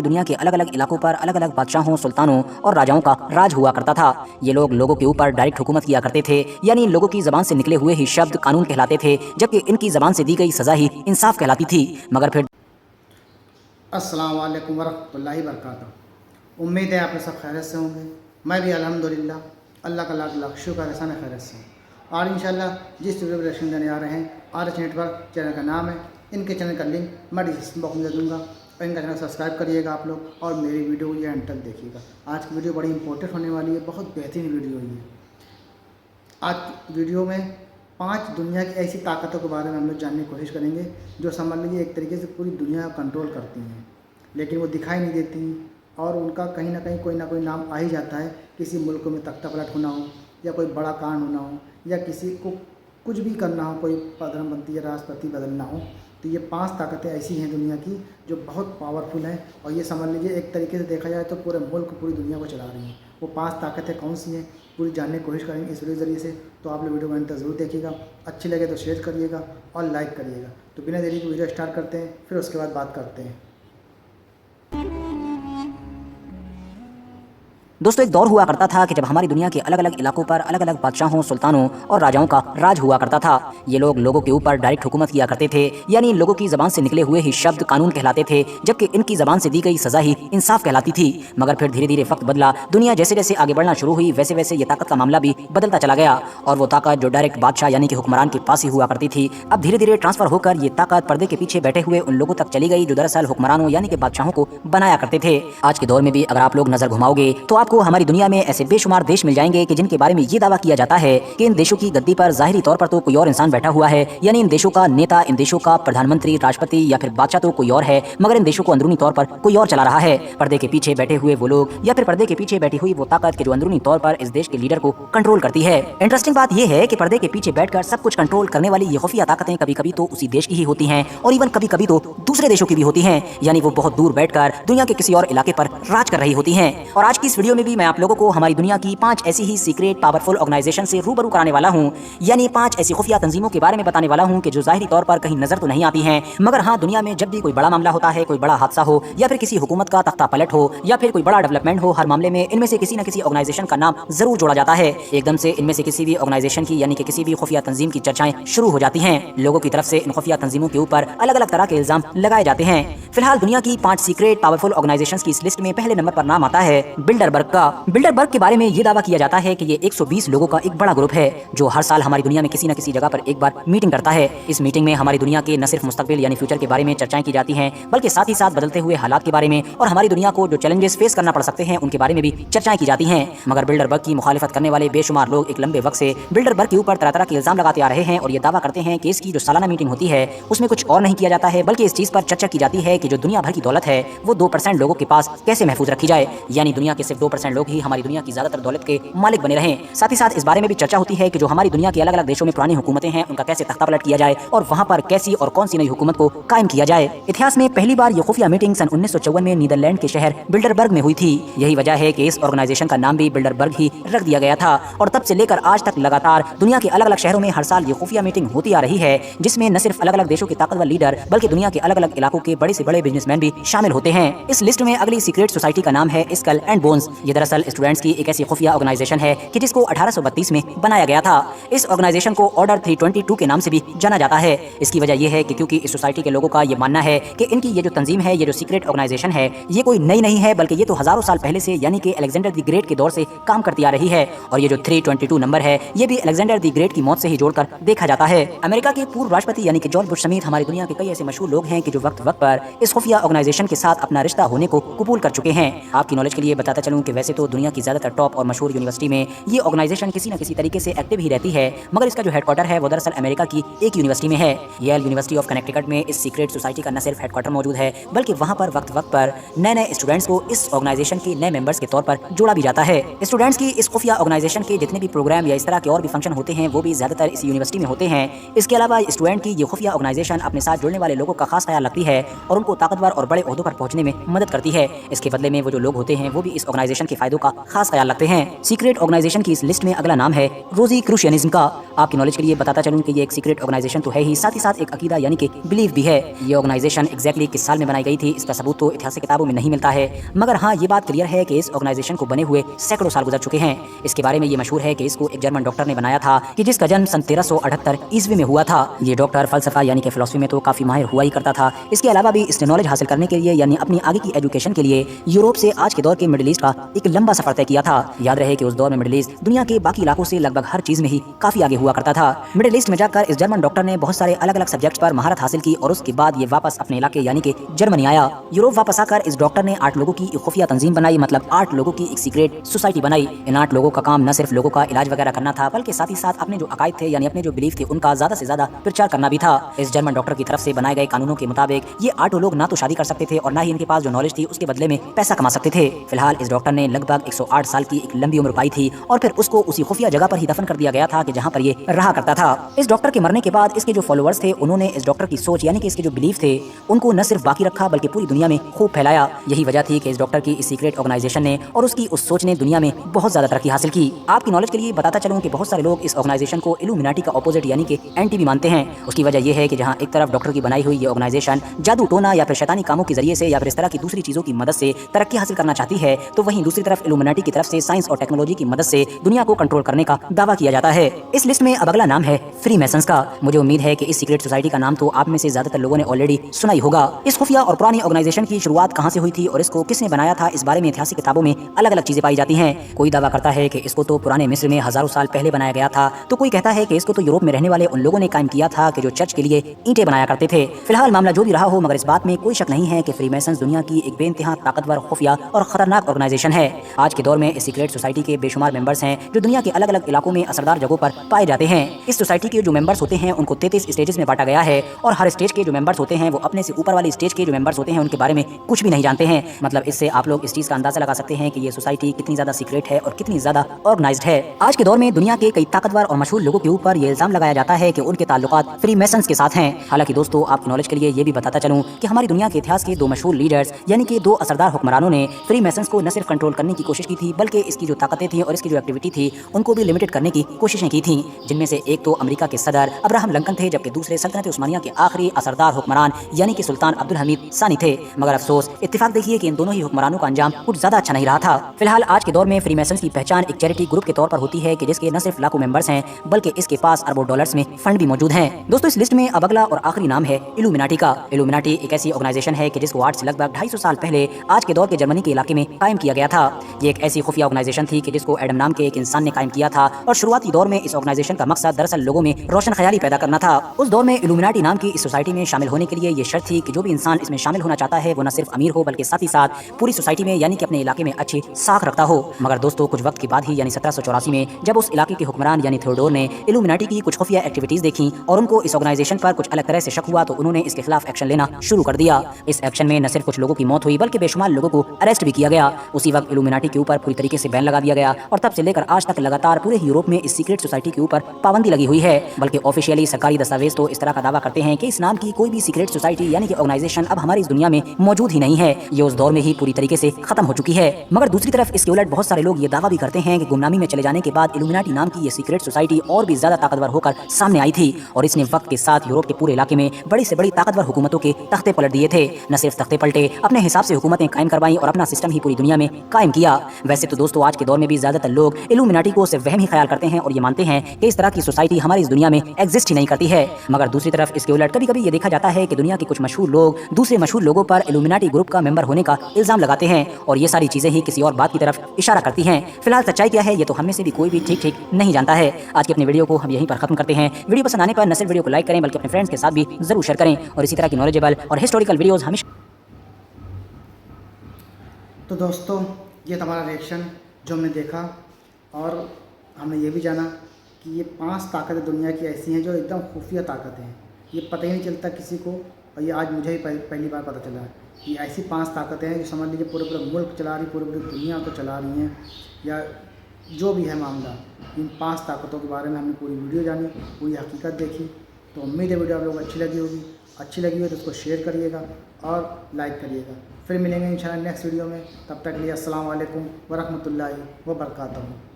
दुनिया के अलग अलग इलाकों पर अलग अलग बादशाहों, सुल्तानों और राजाओं का राज हुआ करता था। ये लोग लोगों के ऊपर डायरेक्ट हुकूमत किया करते थे, यानी लोगों की जबान से निकले हुए ही शब्द कानून कहलाते थे, जबकि इनकी जबान से दी गई सजा ही इंसाफ कहलाती थी। मगर फिर अस्सलाम वालेकुम वरहमतुल्लाहि वबरकातुहू। उम्मीद है आप लोग सब खैरियत से होंगे। मैं भी अल्हम्दुलिल्लाह अल्लाह का लाख लाख शुक्र एहसान खैरियत से। और इंशाल्लाह जिस वीडियो रिएक्शन देने आ रहे हैं आर नेटवर्क चैनल का नाम है, इनके चैनल का लिंक मैं डिस्क्रिप्शन बॉक्स में दे दूँगा और इनका चैनल सब्सक्राइब करिएगा आप लोग और मेरी वीडियो ये एंड तक देखिएगा। आज की वीडियो बड़ी इंपॉर्टेंट होने वाली है, बहुत बेहतरीन वीडियो है। आज वीडियो में 5 दुनिया की ऐसी ताकतों के बारे में हम लोग जानने की कोशिश करेंगे जो समझ लीजिए एक तरीके से पूरी दुनिया को कंट्रोल करती हैं, लेकिन वो दिखाई नहीं देती और उनका कहीं ना कहीं कोई ना कोई नाम आ ही जाता है। किसी मुल्क में तख्ता पलट होना हो या कोई बड़ा कांड होना हो या किसी को कुछ भी करना हो, कोई प्रधानमंत्री या राष्ट्रपति बदलना हो, तो ये 5 ताकतें ऐसी हैं दुनिया की जो बहुत पावरफुल हैं। और ये समझ लीजिए एक तरीके से देखा जाए तो पूरे मुल्क पूरी दुनिया को चला रही हैं। वो 5 ताकतें कौन सी हैं पूरी जानने की कोशिश करेंगे इस वीडियो के ज़रिए से। तो आप लोग वीडियो को अंत तक ज़रूर देखिएगा, अच्छी लगे तो शेयर करिएगा और लाइक करिएगा। तो बिना देरी के वीडियो स्टार्ट करते हैं, फिर उसके बाद बात करते हैं। दोस्तों, एक दौर हुआ करता था कि जब हमारी दुनिया के अलग अलग इलाकों पर अलग अलग बादशाहों, सुल्तानों और राजाओं का राज हुआ करता था। ये लोग लोगों के ऊपर डायरेक्ट हुकूमत किया करते थे, यानी लोगों की जबान से निकले हुए ही शब्द कानून कहलाते थे, जबकि इनकी जबान से दी गई सजा ही इंसाफ कहलाती थी। मगर फिर धीरे धीरे वक्त बदला, दुनिया जैसे जैसे आगे बढ़ना शुरू हुई वैसे वैसे ये ताकत का मामला भी बदलता चला गया और वो ताकत जो डायरेक्ट बादशाह यानी कि हुक्मरान के पास ही हुआ करती थी, अब धीरे धीरे ट्रांसफर होकर ये ताकत पर्दे के पीछे बैठे हुए उन लोगों तक चली गई जो दरअसल हुक्मरानों यानी कि बादशाहों को बनाया करते थे। आज के दौर में भी अगर आप लोग नजर घुमाओगे तो आपको हमारी दुनिया में ऐसे बेशुमार देश मिल जाएंगे कि जिनके बारे में ये दावा किया जाता है कि इन देशों की गद्दी पर जाहिरी तौर पर तो कोई और इंसान बैठा हुआ है, यानी इन देशों का नेता, इन देशों का प्रधानमंत्री, राष्ट्रपति या फिर बादशाह तो कोई और है, मगर इन देशों को अंदरूनी तौर पर कोई और चला रहा है। पर्दे के पीछे बैठे हुए वो लोग या फिर पर्दे के पीछे बैठी हुई वो ताकत के जो अंदरूनी तौर पर इस देश के लीडर को कंट्रोल करती है। इंटरेस्टिंग बात यह है कि पर्दे के पीछे बैठकर सब कुछ कंट्रोल करने वाली ये खुफिया ताकतें कभी कभी तो उसी देश की ही होती हैं और इवन कभी कभी तो दूसरे देशों की भी होती हैं, यानी वो बहुत दूर बैठकर दुनिया के किसी और इलाके पर राज कर रही होती हैं। और आज की इस वीडियो में भी मैं आप लोगों को हमारी दुनिया की 5 ऐसी ही सीक्रेट पावरफुल ऑर्गेनाइजेशन से रूबरू कराने वाला हूं, यानी 5 ऐसी खुफिया तंजीमों के बारे में बताने वाला हूं कि जो जाहिरी तौर पर कहीं नजर तो नहीं आती हैं, मगर हाँ दुनिया में जब भी कोई बड़ा मामला होता है, कोई बड़ा हादसा हो या फिर किसी हुकूमत का तख्ता पलट हो या फिर कोई बड़ा डेवलपमेंट हो, हर मामले में इनमें से किसी न किसी ऑर्गेनाइजेशन का नाम जरूर जोड़ा जाता है। एकदम से इनमें से किसी भी ऑर्गेनाइजेशन की यानी कि किसी भी खुफिया तंजीम की चर्चाएं शुरू हो जाती हैं। लोगों की तरफ से इन खुफिया तंजीमों के ऊपर अलग अलग तरह के इल्जाम लगाए जाते हैं। फिलहाल दुनिया की 5 सीक्रेट पावरफुल ऑर्गेनाइजेशन की इस लिस्ट में पहले नंबर पर नाम आता है बिल्डरबर्ग का। बिल्डरबर्ग के बारे में ये दावा किया जाता है कि ये 120 लोगों का एक बड़ा ग्रुप है जो हर साल हमारी दुनिया में किसी न किसी जगह पर एक बार मीटिंग करता है। इस मीटिंग में हमारी दुनिया के न सिर्फ मुस्तकबिल यानी फ्यूचर के बारे में चर्चाएं की जाती हैं, बल्कि साथ ही साथ बदलते हुए हालात के बारे में और हमारी दुनिया को जो चैलेंजेस फेस करना पड़ सकते हैं उनके बारे में भी चर्चाएं की जाती हैं। मगर बिल्डरबर्ग की मुखालिफत करने वाले बेशुमार लोग एक लंबे वक्त से बिल्डरबर्ग के ऊपर तरह तरह के इल्जाम लगाते आ रहे हैं और ये दावा करते हैं कि इसकी जो सालाना मीटिंग होती है उसमें कुछ और नहीं किया जाता है, बल्कि इस चीज पर चर्चा की जाती है कि जो दुनिया भर की दौलत है वो 2% लोगों के पास कैसे महफूज रखी जाए, यानी दुनिया के सिर्फ 2% लोग ही हमारी दुनिया की ज्यादातर दौलत के मालिक बने रहें। साथ ही साथ इस बारे में भी चर्चा होती है कि जो हमारी दुनिया के अलग अलग देशों में पुरानी हुकूमतें हैं उनका कैसे तख्ता पलट किया जाए और वहां पर कैसी और कौन सी नई हुकूमत को कायम किया जाए। इतिहास में पहली बार ये खुफिया मीटिंग सन 1954 में नीदरलैंड के शहर बिल्डरबर्ग में हुई थी। यही वजह है कि इस ऑर्गेनाइजेशन का नाम भी बिल्डरबर्ग ही रख दिया गया था और तब से लेकर आज तक लगातार दुनिया के अलग अलग शहरों में हर साल ये खुफिया मीटिंग होती आ रही है, जिसमें न सिर्फ अलग अलग देशों के ताकतवर लीडर बल्कि दुनिया के अलग अलग इलाकों के बड़े से बड़े बिजनेसमैन भी शामिल होते हैं। इस लिस्ट में अगली सीक्रेट सोसाइटी का नाम है स्कल एंड बोन्स। ये दरअसल स्टूडेंट्स की एक ऐसी खुफिया ऑर्गेनाइजेशन है कि जिसको 1832 में बनाया गया था। इस ऑर्गेनाइजेशन को ऑर्डर 322 के नाम से भी जाना जाता है। इसकी वजह यह है कि क्योंकि इस सोसाइटी के लोगों का ये मानना है कि इनकी ये जो तंजीम है, ये जो सीक्रेट ऑर्गेनाइजेशन है, ये कोई नई नहीं है, बल्कि ये तो हजारों साल पहले से यानी कि अलेक्जेंडर द ग्रेट के दौर से काम करती आ रही है। और ये जो 322 नंबर है ये भी अलेक्जेंडर द ग्रेट की मौत से ही जोड़कर देखा जाता है। अमेरिका के पूर्व राष्ट्रपति यानी कि जॉर्ज बुश समेत हमारी दुनिया के कई ऐसे मशहूर लोग हैं कि जो वक्त वक्त पर इस खुफिया ऑर्गेनाइजेशन के साथ अपना रिश्ता होने को कबूल कर चुके हैं। आपकी नॉलेज के लिए बताता चलूं कि वैसे तो दुनिया की ज्यादातर टॉप और मशहूर यूनिवर्सिटी में ये ऑर्गेनाइजेशन किसी न किसी तरीके से एक्टिव ही रहती है, मगर इसका जो हेडक्वार्टर है वो दरअसल अमेरिका की एक यूनिवर्सिटी में है। येल यूनिवर्सिटी ऑफ कनेक्टिकट में इस सीक्रेट सोसाइटी का न सिर्फ हेडक्वार्टर मौजूद है, बल्कि वहां पर वक्त वक्त पर नए नए स्टूडेंट्स को इस ऑर्गेनाइजेशन के नए मेंबर्स के तौर पर जोड़ा भी जाता है। स्टूडेंट्स की इस खुफिया ऑर्गेनाइजेशन के जितने भी प्रोग्राम या इस तरह के और भी फंक्शन होते हैं वो भी ज्यादातर इस यूनिवर्सिटी में होते हैं। इसके अलावा स्टूडेंट की ये खुफिया ऑर्गेनाइजेशन अपने साथ जुड़ने वाले लोगों का खास ख्याल रखती है और उनको ताकतवर और बड़े ओहदों पर पहुंचने में मदद करती है। इसके बदले में वो जो लोग होते हैं वो भी इस ऑर्गेनाइजेशन ऑर्गेनाइजेशन के फायदों का खास ख्याल रखते हैं। सीक्रेट ऑर्गेनाइजेशन की इस लिस्ट में अगला नाम है रोजी क्रूशियनिज्म का। आपकी नॉलेज के लिए बताता चलूं कि ये एक सीक्रेट ऑर्गेनाइजेशन तो है ही, साथ ही साथ एक अकीदा यानी कि बिलीफ भी है। ये ऑर्गेनाइजेशन एग्जैक्टली किस साल में बनाई गई थी इसका सबूत तो इतिहास किताबों में नहीं मिलता है, मगर हाँ ये बात क्लियर है कि इस ऑर्गेनाइजेशन को बने हुए सैकड़ों साल गुजर चुके हैं। इसके बारे में ये मशहूर है कि इसको एक जर्मन डॉक्टर ने बनाया था कि जिसका जन्म सन 1378 ईस्वी में हुआ था। ये डॉक्टर फलसफा यानी कि फिलॉसफी में तो काफी माहिर हुआ ही करता था। इसके अलावा भी इसने नॉलेज हासिल करने के लिए यानी अपनी आगे की एजुकेशन के लिए यूरोप से आज के दौर के मिडिल ईस्ट का एक लंबा सफर तय किया था। याद रहे कि उस दौर में मिडिल ईस्ट दुनिया के बाकी इलाकों से लगभग हर चीज में ही काफी आगे हुआ करता था। मिडिल ईस्ट में जाकर इस जर्मन डॉक्टर ने बहुत सारे अलग अलग सब्जेक्ट्स पर महारत हासिल की और उसके बाद ये वापस अपने इलाके यानी कि जर्मनी आया। यूरोप वापस आकर इस डॉक्टर ने 8 लोगों की एक खुफिया तंजीम बनाई, मतलब 8 लोगों की एक सीक्रेट सोसाइटी बनाई। इन 8 लोगों का काम न सिर्फ लोगों का इलाज वगैरह करना था, बल्कि साथ ही साथ अपने जो अकायद थे यानी अपने जो बिलीफ थे उनका ज्यादा से ज्यादा प्रचार करना भी था। इस जर्मन डॉक्टर की तरफ से बनाए गए कानूनों के मुताबिक ये 8 लोग ना तो शादी कर सकते थे और ना ही इनके पास जो नॉलेज थी उसके बदले में पैसा कमा सकते थे। फिलहाल इस डॉक्टर ने लगभग 108 साल की एक लंबी उम्र पाई थी और फिर उसको उसी खुफिया जगह पर ही दफन कर दिया गया था कि जहां पर ये रहा करता था। इस डॉक्टर के मरने के बाद इसके जो फॉलोअर्स थे उन्होंने इस डॉक्टर की सोच यानी कि इसके जो बिलीफ थे उनको न सिर्फ बाकी रखा बल्कि पूरी दुनिया में खूब फैलाया। यही वजह थी कि इस डॉक्टर की इस सीक्रेट ऑर्गेनाइजेशन ने और उसकी उस सोच ने दुनिया में बहुत ज्यादा तरक्की हासिल की। आपकी नॉलेज के लिए बताता चलूं कि बहुत सारे लोग इस ऑर्गेनाइजेशन को इल्यूमिनाटी का ऑपोजिट यानी कि एंटी भी मानते हैं। उसकी वजह यह है कि जहां एक तरफ डॉक्टर की बनाई हुई ये ऑर्गेनाइजेशन जादू टोना या फिर शैतानी कामों के जरिए से या फिर इस तरह की दूसरी चीजों की मदद से तरक्की हासिल करना चाहती है, तो वहीं दूसरी तरफ इल्यूमिनाटी की तरफ से साइंस और टेक्नोलॉजी की मदद से दुनिया को कंट्रोल करने का दावा किया जाता है। इस लिस्ट में अब अगला नाम है फ्रीमेसन्स का। मुझे उम्मीद है कि इस सीक्रेट सोसाइटी का नाम तो आप में से ज्यादातर लोगों ने ऑलरेडी सुना ही होगा। इस खुफिया और पुरानी ऑर्गेनाइजेशन की शुरुआत कहां से हुई थी और इसको किसने बनाया था, इस बारे में इतिहास किताबों में अलग अलग चीजें पाई जाती हैं। कोई दावा करता है कि इसको तो पुराने मिस्र में हजारों साल पहले बनाया गया था, तो कोई कहता है कि इसको तो यूरोप में रहने वाले उन लोगों ने कायम किया था कि जो चर्च के लिए ईंटें बनाया करते थे। फिलहाल मामला जो भी रहा हो, मगर इस बात में कोई शक नहीं है कि फ्रीमेसन्स दुनिया की एक बेइंतहा ताकतवर, खुफिया और खतरनाक ऑर्गेनाइजेशन है। आज के दौर में इस सीक्रेट सोसाइटी के बेशुमार मेंबर्स हैं जो दुनिया के अलग अलग इलाकों में असरदार जगहों पर पाए जाते हैं। इस सोसाइटी के जो मेंबर्स होते हैं उनको 33 स्टेजेस में बांटा गया है और हर स्टेज के जो मेंबर्स होते हैं वो अपने से ऊपर वाली स्टेज के जो मेंबर्स होते हैं उनके बारे में कुछ भी नहीं जानते हैं। मतलब इससे आप लोग इस चीज का अंदाजा लगा सकते हैं कि ये सोसाइटी कितनी ज्यादा सीक्रेट है और कितनी ज्यादा ऑर्गेनाइज्ड है। आज के दौर में दुनिया के कई ताकतवर और मशहूर लोगों के ऊपर ये इल्जाम लगाया जाता है कि उनके ताल्लुकात फ्रीमेसन्स के साथ हैं। हालांकि दोस्तों, आपकी नॉलेज के लिए ये भी बताता चलूं कि हमारी दुनिया के इतिहास के 2 मशहूर लीडर्स यानी कि 2 असरदार हुक्मरानों ने फ्रीमेसन्स को न सिर्फ कंट्रोल करने की कोशिश की थी, बल्कि इसकी जो ताकतें थी और इसकी जो एक्टिविटी थी उनको भी लिमिटेड करने की कोशिशें की थी। जिनमें से एक तो अमेरिका के सदर अब्राहम लिंकन थे, जबकि दूसरे सल्तनत उस्मानिया के आखिरी असरदार हुक्मरान यानी कि सुल्तान अब्दुल हमीद सानी थे। मगर अफसोस, इत्तेफाक देखिए कि इन दोनों ही हुक्मरानों का अंजाम कुछ ज्यादा अच्छा नहीं रहा था। फिलहाल आज के दौर में फ्रीमेसन्स की पहचान एक चैरिटी ग्रुप के तौर पर होती है कि जिसके न सिर्फ लाखों मेंबर्स हैं बल्कि इसके पास अरबों डॉलर्स में फंड भी मौजूद हैं। दोस्तों, इस लिस्ट में अब अगला और आखिरी नाम है इल्यूमिनाटी का। इल्यूमिनाटी एक ऐसी ऑर्गेनाइजेशन है कि जिसको आज से लगभग 250 साल पहले आज के दौर के जर्मनी के इलाके में कायम किया गया था। ये एक ऐसी खुफिया ऑर्गेनाइजेशन थी कि जिसको एडम नाम के एक इंसान ने कायम किया था और शुरुआती दौर में इस ऑर्गेनाइजेशन का मकसद दरअसल लोगों में रोशन ख्याली पैदा करना था। उस दौर में इल्यूमिनाटी नाम की इस सोसाइटी में शामिल होने के लिए ये शर्त थी कि जो भी इंसान इसमें शामिल होना चाहता है वो न सिर्फ अमीर हो बल्कि साथ ही साथ पूरी सोसाइटी में यानी कि अपने इलाके में अच्छी साख रखता हो। मगर दोस्तों, कुछ वक्त के बाद ही यानी 1784 में जब उस इलाके के हुक्मरान यानी थियोडोर ने इल्यूमिनाटी की कुछ खुफिया एक्टिविटीज देखी और उनको इस ऑर्गेनाइजेशन पर कुछ अलग तरह से शक हुआ, तो उन्होंने इसके खिलाफ एक्शन लेना शुरू कर दिया। इस एक्शन में न सिर्फ कुछ लोगों की मौत हुई बल्कि बेशुमार लोगों को अरेस्ट भी किया गया। उसी वक्त इल्यूमिनाटी के ऊपर पूरी तरीके से बैन लगा दिया गया और तब से लेकर आज तक लगातार पूरे यूरोप में इस सीक्रेट सोसाइटी के ऊपर पाबंदी लगी हुई है। बल्कि ऑफिशियली सरकारी दस्तावेज तो इस तरह का दावा करते हैं कि इस नाम की कोई भी सीक्रेट सोसाइटी यानी कि ऑर्गेनाइजेशन अब हमारी इस दुनिया में मौजूद ही नहीं है। ये उस दौर में ही पूरी तरीके से खत्म हो चुकी है। मगर दूसरी तरफ इसके उलट बहुत सारे लोग ये दावा भी करते हैं कि गुमनामी में चले जाने के बाद इल्यूमिनाटी नाम की ये सीक्रेट सोसाइटी और भी ज्यादा ताकतवर होकर सामने आई थी और इसने वक्त के साथ यूरोप के पूरे इलाके में बड़ी से बड़ी ताकतवर हुकूमतों के तख्ते पलट दिए थे। न सिर्फ तख्ते पलटे, अपने हिसाब से हुकूमतें कायम करवाई और अपना सिस्टम ही पूरी दुनिया में कायम किया। वैसे तो दोस्तों, आज के दौर में भी ज्यादातर लोग इल्यूमिनाटी को सिर्फ वहम ही ख्याल करते हैं और ये मानते हैं कि इस तरह की सोसाइटी हमारी इस दुनिया में एग्जिस्ट ही नहीं करती है। मगर दूसरी तरफ इसके उलट कभी कभी ये देखा जाता है कि दुनिया के कुछ मशहूर लोग दूसरे मशहूर लोगों पर इल्यूमिनाटी ग्रुप का मेंबर होने का इल्जाम लगाते हैं और ये सारी चीजें ही किसी और बात की तरफ इशारा करती हैं। फिलहाल सच्चाई क्या है ये तो हम में से भी कोई भी ठीक नहीं जानता है। आज की अपनी वीडियो को हम यहीं पर खत्म करते हैं। वीडियो पसंद आने पर न सिर्फ वीडियो को लाइक करें बल्कि अपने फ्रेंड्स के साथ भी जरूर शेयर करें और इसी तरह की नॉलेजेबल और हिस्टोरिकल वीडियोस हमेशा। तो दोस्तों, ये था हमारा रिएक्शन जो हमने देखा और हमने ये भी जाना कि ये 5 ताकतें दुनिया की ऐसी हैं जो एकदम खुफिया ताकतें हैं। ये पता ही नहीं चलता किसी को और ये आज मुझे ही पहली बार पता चला है कि ऐसी 5 ताकतें हैं जो समझ लीजिए पूरे मुल्क चला रही, पूरी दुनिया को चला रही हैं या जो भी है मामला। इन 5 ताकतों के बारे में हमने पूरी वीडियो जानी, पूरी हकीकत देखी। तो उम्मीद है वीडियो आप लोगों को अच्छी लगी होगी। अच्छी लगी हो तो उसको शेयर करिएगा और लाइक करिएगा। फिर मिलेंगे इंशाल्लाह नेक्स्ट वीडियो में। तब तक के लिए अस्सलाम वालेकुम व रहमतुल्लाहि व बरकातहू।